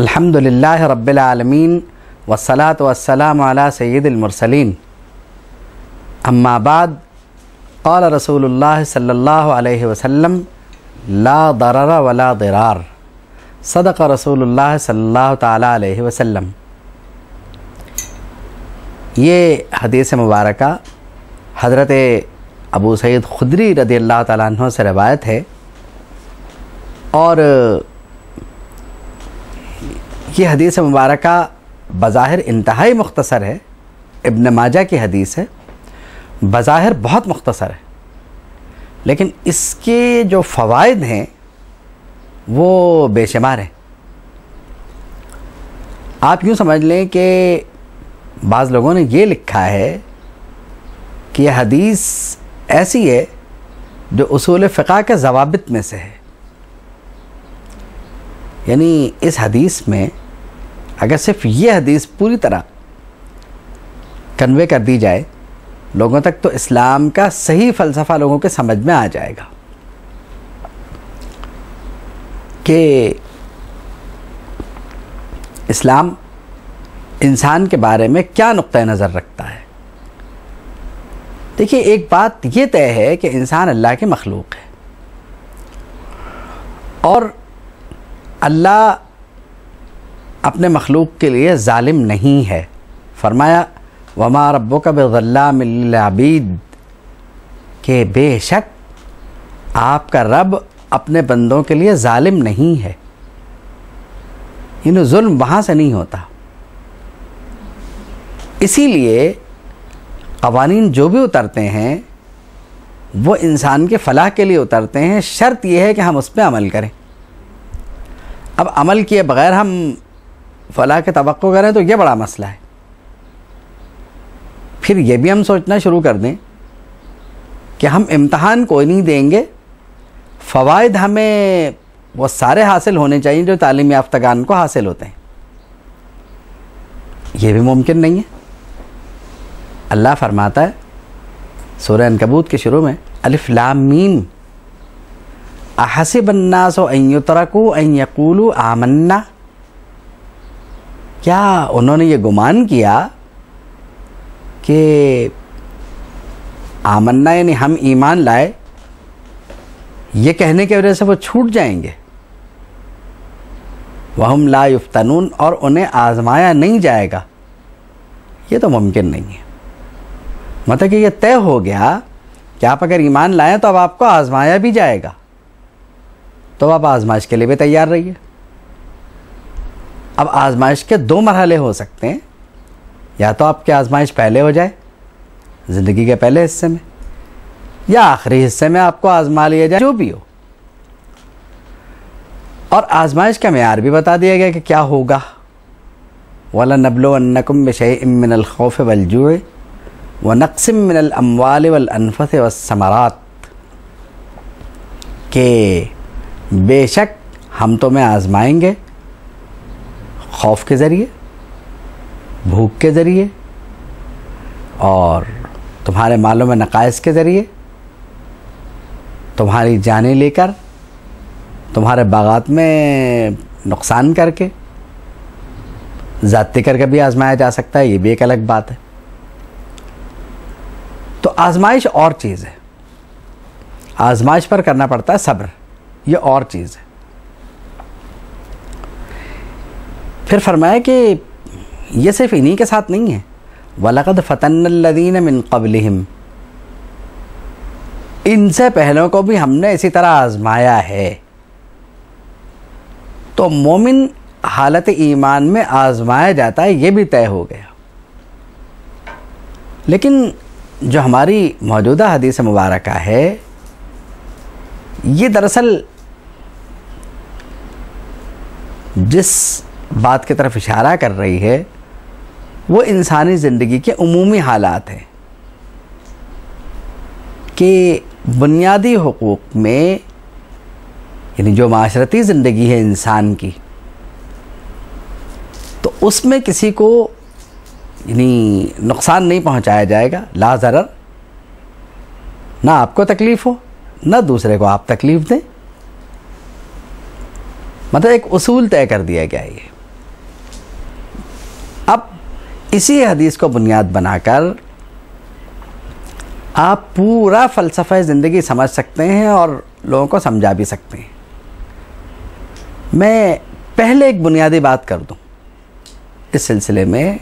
अल्हम्दुलिल्लाहि रब्बिल आलमीन वस्सलातु वस्सलामु अला सय्यिदिल मुरसलीन अम्मा बाद क़ाल रसूलुल्लाह सल्लल्लाहु अलैहि वसल्लम ला दरर वला दिरार सदक़ रसूलुल्लाह सल्लल्लाहु ताला अलैहि वसल्लम। ये हदीस मुबारका हज़रत अबू सईद खुदरी रज़ियल्लाहु ताला अन्हु से रवायत है और ये हदीस मुबारका बज़ाहिर इंतहाई मुख्तसर है। इब्न माजा की हदीस है, बज़ाहिर बहुत मुख्तसर है, लेकिन इसके जो फ़वाइद हैं वो बेशुमार हैं। आप यूँ समझ लें कि बाज़ लोगों ने ये लिखा है कि यह हदीस ऐसी है जो उसूल फ़िक़्ह के ज़वाबित में से है। यानी इस हदीस में अगर सिर्फ ये हदीस पूरी तरह कन्वे कर दी जाए लोगों तक तो इस्लाम का सही फ़लसफ़ा लोगों के समझ में आ जाएगा कि इस्लाम इंसान के बारे में क्या नुक्ता नज़र रखता है। देखिए, एक बात ये तय है कि इंसान अल्लाह की मखलूक है और अल्लाह अपने मखलूक के लिए ज़ालिम नहीं है। फरमाया वमा रब्बुका बिज़ल्लामिल लिल अबीद, के बेशक आपका रब अपने बंदों के लिए ज़ालिम नहीं है। यानी जुल्म वहाँ से नहीं होता। इसीलिए क़वानीन जो भी उतरते हैं वो इंसान के फ़लाह के लिए उतरते हैं। शर्त यह है कि हम उस पर अमल करें। अब अमल किए बग़ैर हम फ़लाह के तवक्को करें तो ये बड़ा मसला है। फिर ये भी हम सोचना शुरू कर दें कि हम इम्तहान कोई नहीं देंगे, फ़वाइद हमें वो सारे हासिल होने चाहिए जो तालीम याफ्तगान को हासिल होते हैं। ये भी मुमकिन नहीं है। अल्लाह फरमाता है सूरह अनकबूत के शुरू में अलिफ लाम मीम अहसिबन्नासु अन युतरकू अन यक़ूलू आमन्ना, क्या उन्होंने ये गुमान किया कि आमन्ना यानी हम ईमान लाए, ये कहने की वजह से वो छूट जाएंगे। वहुम ला युफ्तनून, और उन्हें आजमाया नहीं जाएगा। ये तो मुमकिन नहीं है। मतलब कि ये तय हो गया कि आप अगर ईमान लाएं तो अब आपको आजमाया भी जाएगा, तो आप आजमाइश के लिए भी तैयार रहिए। अब आजमाइश के दो मरहले हो सकते हैं, या तो आपकी आजमाइश पहले हो जाए ज़िंदगी के पहले हिस्से में, या आखिरी हिस्से में आपको आजमा लिया जाए, जो भी हो। और आजमाइश का मेयार भी बता दिया गया कि क्या होगा। वलनब्लुवन्नकुम बिशैइन मिनल खौफ़ि वल जू'i व नक़्सिम मिनल अम्वालि वल अनफ़ुसि वस्समरात, के बेशक हम तुम्हें आजमाएंगे खौफ के ज़रिए, भूख के ज़रिए और तुम्हारे मालों में नक़ाइस के ज़रिए, तुम्हारी जानें लेकर, तुम्हारे बागात में नुकसान करके, ज़ाती करके भी आजमाया जा सकता है। ये भी एक अलग बात है। तो आजमाइश और चीज़ है, आजमाइश पर करना पड़ता है सब्र, ये और चीज़ है। फिर फरमाया कि ये सिर्फ इन्हीं के साथ नहीं है, वलक़द फ़तन्नल्लज़ीन मिन क़ब्लिहिम, इनसे पहलों को भी हमने इसी तरह आजमाया है। तो मोमिन हालत ईमान में आजमाया जाता है, ये भी तय हो गया। लेकिन जो हमारी मौजूदा हदीस मुबारका है ये दरअसल जिस बात की तरफ इशारा कर रही है वो इंसानी ज़िंदगी के उमूमी हालात हैं कि बुनियादी हुकूक़ में, यानी जो माशरती ज़िंदगी है इंसान की, तो उसमें किसी को यानी नुकसान नहीं पहुंचाया जाएगा। ला ज़रर, ना आपको तकलीफ़ हो ना दूसरे को आप तकलीफ़ दें। मतलब एक उसूल तय कर दिया गया है ये। इसी हदीस को बुनियाद बनाकर आप पूरा फ़लसफ़ा ज़िंदगी समझ सकते हैं और लोगों को समझा भी सकते हैं। मैं पहले एक बुनियादी बात कर दूं इस सिलसिले में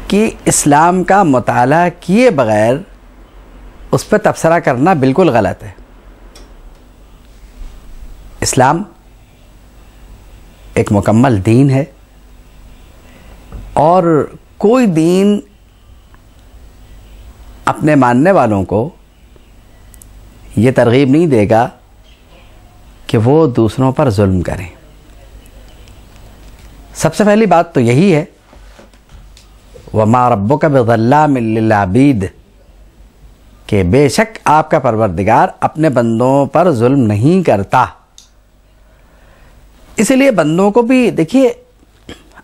कि इस्लाम का मुताला किए बग़ैर उस पर तबसरा करना बिल्कुल गलत है। इस्लाम एक मुकम्मल दीन है और कोई दीन अपने मानने वालों को ये तरगीब नहीं देगा कि वो दूसरों पर जुल्म करें। सबसे पहली बात तो यही है, वमा रब्बुका बिज़ल्लामिल लिल अबीद, कि बेशक आपका परवरदिगार अपने बंदों पर जुल्म नहीं करता। इसलिए बंदों को भी देखिए,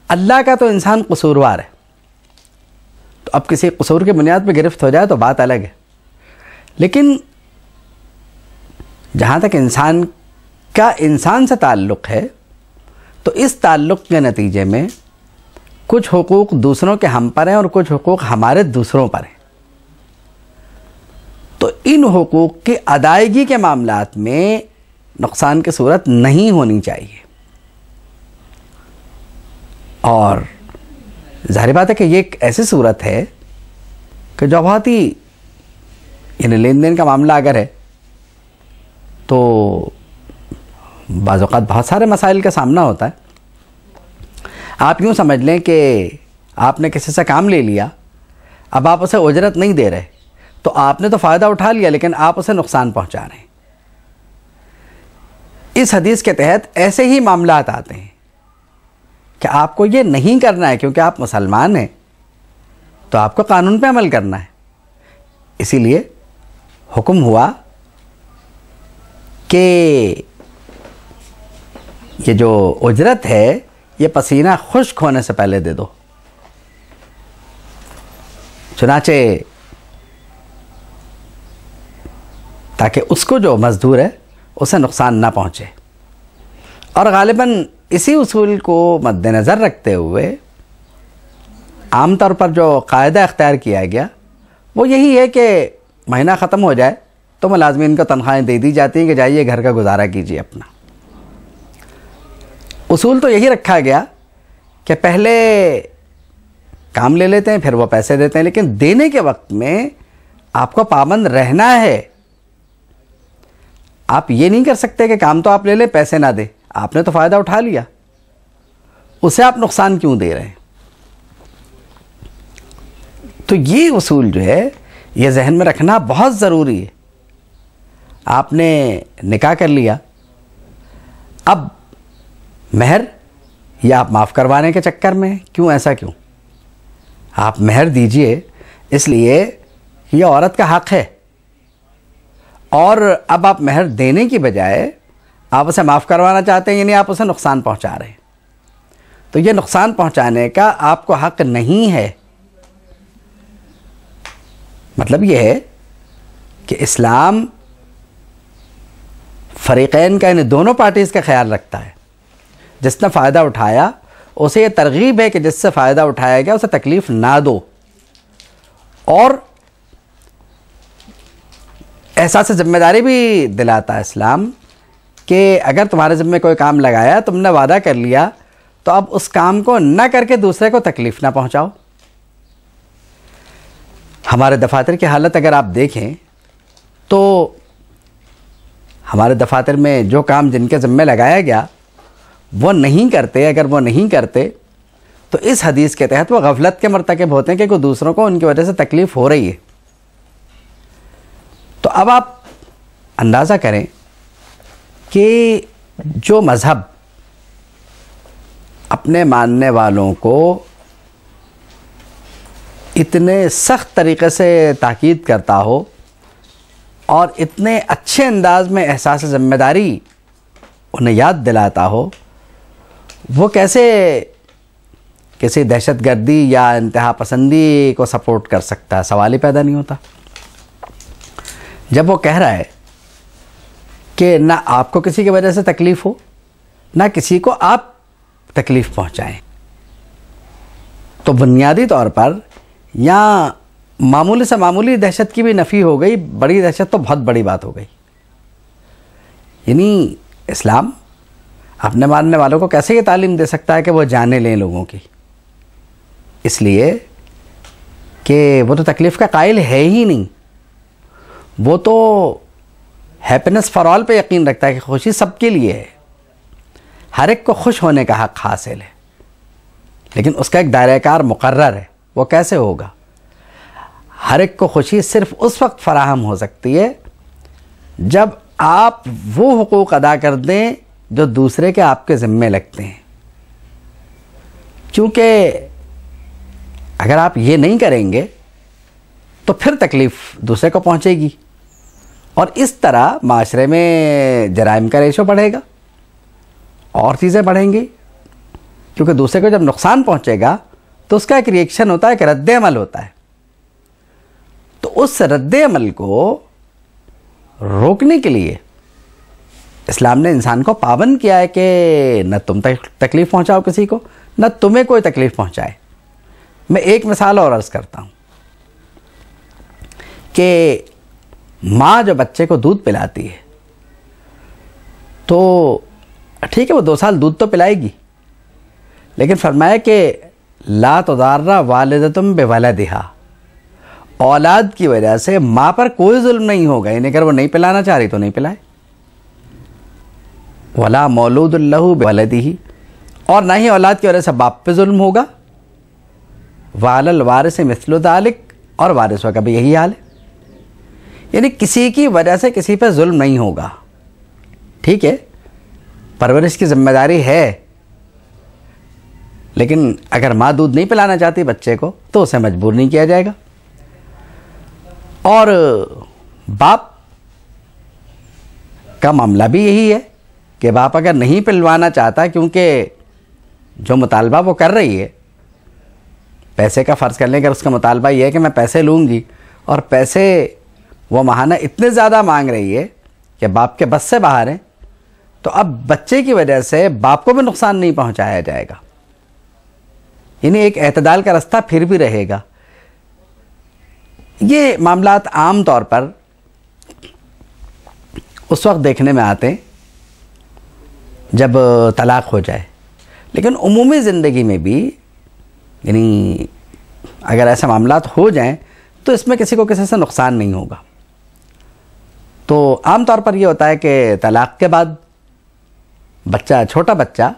अल्लाह का तो इंसान कसूरवार है, तो अब किसी कसूर की बुनियाद पर गिरफ्त हो जाए तो बात अलग है, लेकिन जहाँ तक इंसान का इंसान से ताल्लुक़ है तो इस ताल्लुक़ के नतीजे में कुछ हुकूक दूसरों के हम पर हैं और कुछ हुकूक हमारे दूसरों पर हैं। तो इन हुकूक की अदायगी के मामलात में नुकसान की सूरत नहीं होनी चाहिए। और ज़ाहिर बात है कि ये एक ऐसी सूरत है कि जो बहुत ही यानी लेन देन का मामला अगर है तो बाज़ औक़ात बहुत सारे मसाइल का सामना होता है। आप यूँ समझ लें कि आपने किसी से काम ले लिया, अब आप उसे उजरत नहीं दे रहे, तो आपने तो फ़ायदा उठा लिया लेकिन आप उसे नुकसान पहुँचा रहे हैं। इस हदीस के तहत ऐसे ही मामलात आते हैं कि आपको ये नहीं करना है, क्योंकि आप मुसलमान हैं तो आपको कानून पे अमल करना है। इसीलिए हुक्म हुआ कि ये जो उजरत है ये पसीना खुश्क होने से पहले दे दो। चुनाचे ताकि उसको जो मज़दूर है उसे नुकसान ना पहुँचे। और ग़ालिबन इसी उसूल को मद्देनज़र रखते हुए आम तौर पर जो कायदा इख्तियार किया गया वो यही है कि महीना ख़त्म हो जाए तो मुलाज़मीन को तनख्वाहें दे दी जाती हैं कि जाइए घर का गुजारा कीजिए अपना। उसूल तो यही रखा गया कि पहले काम ले लेते हैं फिर वो पैसे देते हैं, लेकिन देने के वक्त में आपको पाबंद रहना है। आप ये नहीं कर सकते कि काम तो आप ले लें पैसे ना दे, आपने तो फ़ायदा उठा लिया, उसे आप नुकसान क्यों दे रहे हैं। तो ये उसूल जो है ये जहन में रखना बहुत ज़रूरी है। आपने निकाह कर लिया, अब महर या आप माफ़ करवाने के चक्कर में क्यों, ऐसा क्यों? आप महर दीजिए, इसलिए ये औरत का हक़ है। और अब आप महर देने की बजाय आप उसे माफ़ करवाना चाहते हैं, यानी आप उसे नुकसान पहुंचा रहे हैं। तो ये नुकसान पहुंचाने का आपको हक़ नहीं है। मतलब ये है कि इस्लाम फ़रीक़ैन का, यानी दोनों पार्टीज़ का ख्याल रखता है। जिसने फ़ायदा उठाया उसे ये तरगीब है कि जिससे फ़ायदा उठाया गया उसे तकलीफ़ ना दो, और एहसास ज़िम्मेदारी भी दिलाता है इस्लाम कि अगर तुम्हारे ज़िम्मे कोई काम लगाया, तुमने वादा कर लिया, तो अब उस काम को न करके दूसरे को तकलीफ़ ना पहुँचाओ। हमारे दफातर की हालत अगर आप देखें तो हमारे दफातर में जो काम जिनके ज़िम्मे लगाया गया वो नहीं करते, अगर वो नहीं करते तो इस हदीस के तहत वो गफलत के मर्तकब होते हैं कि दूसरों को उनकी वजह से तकलीफ़ हो रही है। तो अब आप अंदाज़ा करें कि जो मज़हब अपने मानने वालों को इतने सख्त तरीक़े से ताकीद करता हो और इतने अच्छे अंदाज में एहसास ज़िम्मेदारी उन्हें याद दिलाता हो, वो कैसे किसी दहशतगर्दी या इंतहा पसंदी को सपोर्ट कर सकता है? सवाल ही पैदा नहीं होता। जब वो कह रहा है कि ना आपको किसी की वजह से तकलीफ़ हो, ना किसी को आप तकलीफ़ पहुंचाएं, तो बुनियादी तौर पर यहाँ मामूली से मामूली दहशत की भी नफ़ी हो गई, बड़ी दहशत तो बहुत बड़ी बात हो गई। यानी इस्लाम अपने मानने वालों को कैसे ये तालीम दे सकता है कि वो जाने लें लोगों की, इसलिए कि वो तो तकलीफ़ का कायल है ही नहीं। वो तो हैप्पीनेस फॉर ऑल पे यकीन रखता है कि खुशी सबके लिए है, हर एक को खुश होने का हक़ हासिल है, लेकिन उसका एक दायरा-ए-कार मुकर्रर है। वो कैसे होगा? हर एक को खुशी सिर्फ उस वक्त फराहम हो सकती है जब आप वो हुकूक अदा कर दें जो दूसरे के आपके ज़िम्मे लगते हैं। क्योंकि अगर आप ये नहीं करेंगे तो फिर तकलीफ़ दूसरे को पहुंचेगी और इस तरह माशरे में जराइम का रेशो बढ़ेगा और चीज़ें बढ़ेंगी। क्योंकि दूसरे को जब नुकसान पहुंचेगा तो उसका एक रिएक्शन होता है, एक रद्द अमल होता है। तो उस रद्द अमल को रोकने के लिए इस्लाम ने इंसान को पाबंद किया है कि न तुम तकलीफ़ पहुंचाओ किसी को, न तुम्हें कोई तकलीफ़ पहुंचाए। मैं एक मिसाल और अर्ज़ करता हूं कि माँ जो बच्चे को दूध पिलाती है तो ठीक है, वो 2 साल दूध तो पिलाएगी, लेकिन फरमाया कि ला तुदार्रा वालिदतुम बिवलदिहा, औलाद की वजह से माँ पर कोई जुल्म नहीं होगा। यानी अगर वो नहीं पिलाना चाह रही तो नहीं पिलाए। वला मौलूदुन लहू बिवलदिही, और ना ही औलाद की वजह से बाप पे जुल्म होगा। वालल वारिस मिस्लु ज़ालिक, और वारिसों का भी यही हाल है। यानी किसी की वजह से किसी पर जुल्म नहीं होगा। ठीक है, परवरिश की जिम्मेदारी है, लेकिन अगर माँ दूध नहीं पिलाना चाहती बच्चे को तो उसे मजबूर नहीं किया जाएगा। और बाप का मामला भी यही है कि बाप अगर नहीं पिलवाना चाहता, क्योंकि जो मुतालबा वो कर रही है पैसे का, फ़र्ज़ कर लें अगर उसका मुतालबा ये है कि मैं पैसे लूँगी और पैसे वो माहाना इतने ज़्यादा मांग रही है कि बाप के बस से बाहर है, तो अब बच्चे की वजह से बाप को भी नुकसान नहीं पहुँचाया जाएगा। यानी एक एतदाल का रास्ता फिर भी रहेगा। ये मामलात आम तौर पर उस वक्त देखने में आते हैं जब तलाक हो जाए, लेकिन उमूमी ज़िंदगी में भी यानी अगर ऐसे मामलात हो जाएं तो इसमें किसी को किसी से नुकसान नहीं होगा। तो आम तौर पर यह होता है कि तलाक के बाद बच्चा, छोटा बच्चा,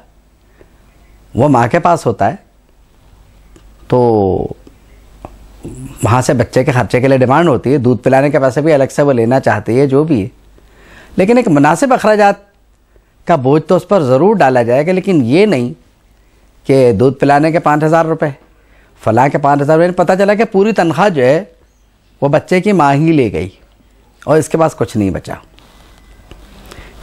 वो माँ के पास होता है, तो वहाँ से बच्चे के खर्चे के लिए डिमांड होती है। दूध पिलाने के पैसे भी अलग से वो लेना चाहती है, जो भी है, लेकिन एक मुनासिब अखराजात का बोझ तो उस पर ज़रूर डाला जाएगा। लेकिन ये नहीं कि दूध पिलाने के 5,000 रुपये, फलां के 5,000 रुपये, पता चला कि पूरी तनख्वाह जो है वो बच्चे की माँ ही ले गई और इसके पास कुछ नहीं बचा।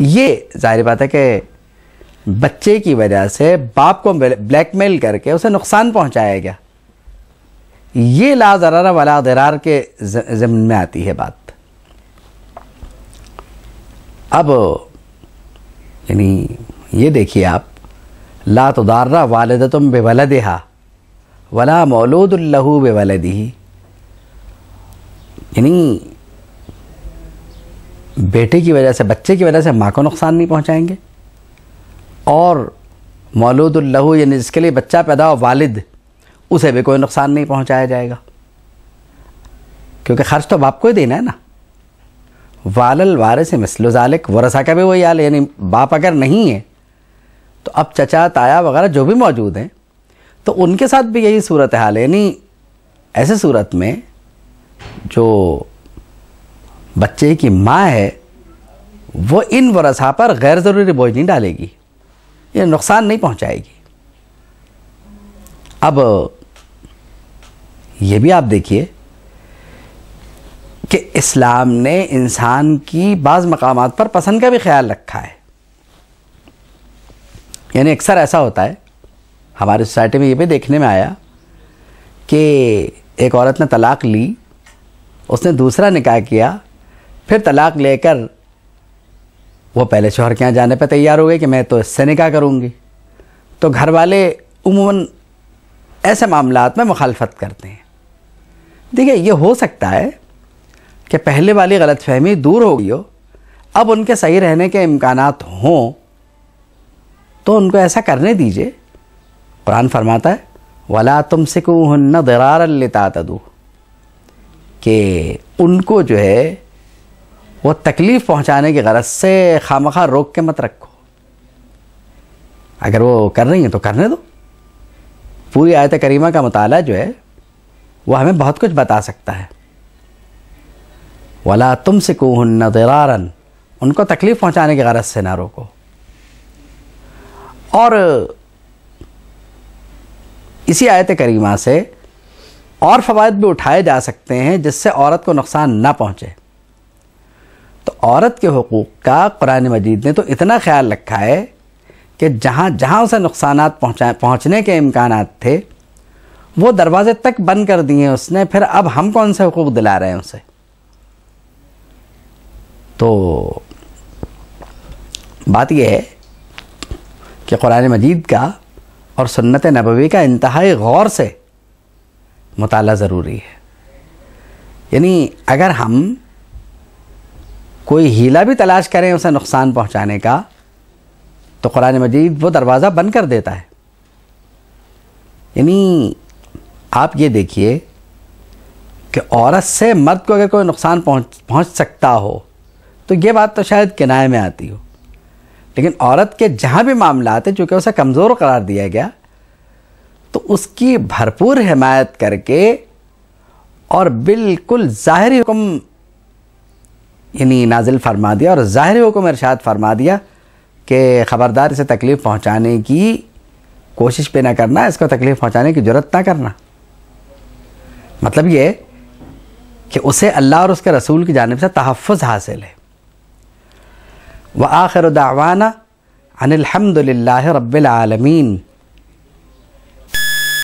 ये ज़ाहिर बात है कि बच्चे की वजह से बाप को ब्लैकमेल करके उसे नुकसान पहुंचाया गया। ये ला ज़रारा वला दिरार के ज़िम्न में आती है बात। अब यानी ये देखिए आप, ला तुदार्रा वालिदतुम बिवलदिहा वला मौलूदुन लहू बिवलदिही, यानी बेटे की वजह से, बच्चे की वजह से माँ को नुकसान नहीं पहुँचाएंगे, और मौलूदुन लहू यानी जिसके लिए बच्चा पैदा हो, वालिद, उसे भी कोई नुकसान नहीं पहुँचाया जाएगा, क्योंकि खर्च तो बाप को ही देना है ना। वालल वारिस मिस्लु ज़ालिक, वरसा का भी वही हाल है। यानी बाप अगर नहीं है तो अब चचा, ताया वगैरह जो भी मौजूद हैं तो उनके साथ भी यही सूरत हाल है। यानी ऐसे सूरत में जो बच्चे की माँ है वो इन वरसा पर गैर ज़रूरी बोझ नहीं डालेगी, ये नुकसान नहीं पहुँचाएगी। अब ये भी आप देखिए कि इस्लाम ने इंसान की बाज़ मकामात पर पसंद का भी ख्याल रखा है। यानी अक्सर ऐसा होता है हमारी सोसाइटी में, ये भी देखने में आया कि एक औरत ने तलाक ली, उसने दूसरा निकाह किया, फिर तलाक लेकर वो पहले शौहर के यहाँ जाने पर तैयार हो गई कि मैं तो इससे निकाह करूँगी। तो घर वाले उमूमन ऐसे मामलात में मुखालफत करते हैं। देखिए, ये हो सकता है कि पहले वाली गलतफहमी दूर हो गई हो, अब उनके सही रहने के इम्कानात हों तो उनको ऐसा करने दीजिए। कुरान फरमाता है वला तुमसिकूहुन्ना दिरारन लितातदू, कि उनको जो है वो तकलीफ़ पहुंचाने की गरज से खामखा रोक के मत रखो। अगर वो कर रही हैं तो करने दो। पूरी आयत करीमा का मुताला जो है वो हमें बहुत कुछ बता सकता है। वला तुमसिकूहुन्ना दिरारन, उनको तकलीफ़ पहुंचाने की गरज से ना रोको। और इसी आयत करीमा से और फ़वाइद भी उठाए जा सकते हैं जिससे औरत को नुकसान ना पहुँचे। तो औरत के हुकूक़ का कुरान मजीद ने तो इतना ख्याल रखा है कि जहाँ जहाँ उसे नुकसानात पहुँचने के इम्कानात थे वो दरवाजे तक बंद कर दिए उसने। फिर अब हम कौन से हुकूक़ दिला रहे हैं उसे? तो बात यह है कि कुरान मजीद का और सुन्नत नबवी का इंतहाई गौर से मुताला ज़रूरी है। यानी अगर हम कोई हीला भी तलाश करें उसे नुकसान पहुंचाने का, तो कुरान मजीद वो दरवाज़ा बंद कर देता है। यानी आप ये देखिए कि औरत से मर्द को अगर कोई नुकसान पहुंच सकता हो तो ये बात तो शायद किनाए में आती हो, लेकिन औरत के जहाँ भी मामला आते चूँकि उसे कमज़ोर करार दिया गया तो उसकी भरपूर हिमायत करके और बिल्कुल ज़ाहिरी हुक्म यानी नाजिल फरमा दिया और ज़ाहिरी हुक्म इरशाद फरमा दिया कि ख़बरदार इसे तकलीफ़ पहुँचाने की कोशिश पे ना करना, इसको तकलीफ़ पहुँचाने की ज़रूरत ना करना। मतलब ये कि उसे अल्लाह और उसके रसूल की जानिब से तहफ़्फ़ुज़ हासिल है। व आखिर दावाना अनिल हम्दुलिल्लाहि रब्बिल आलमीन।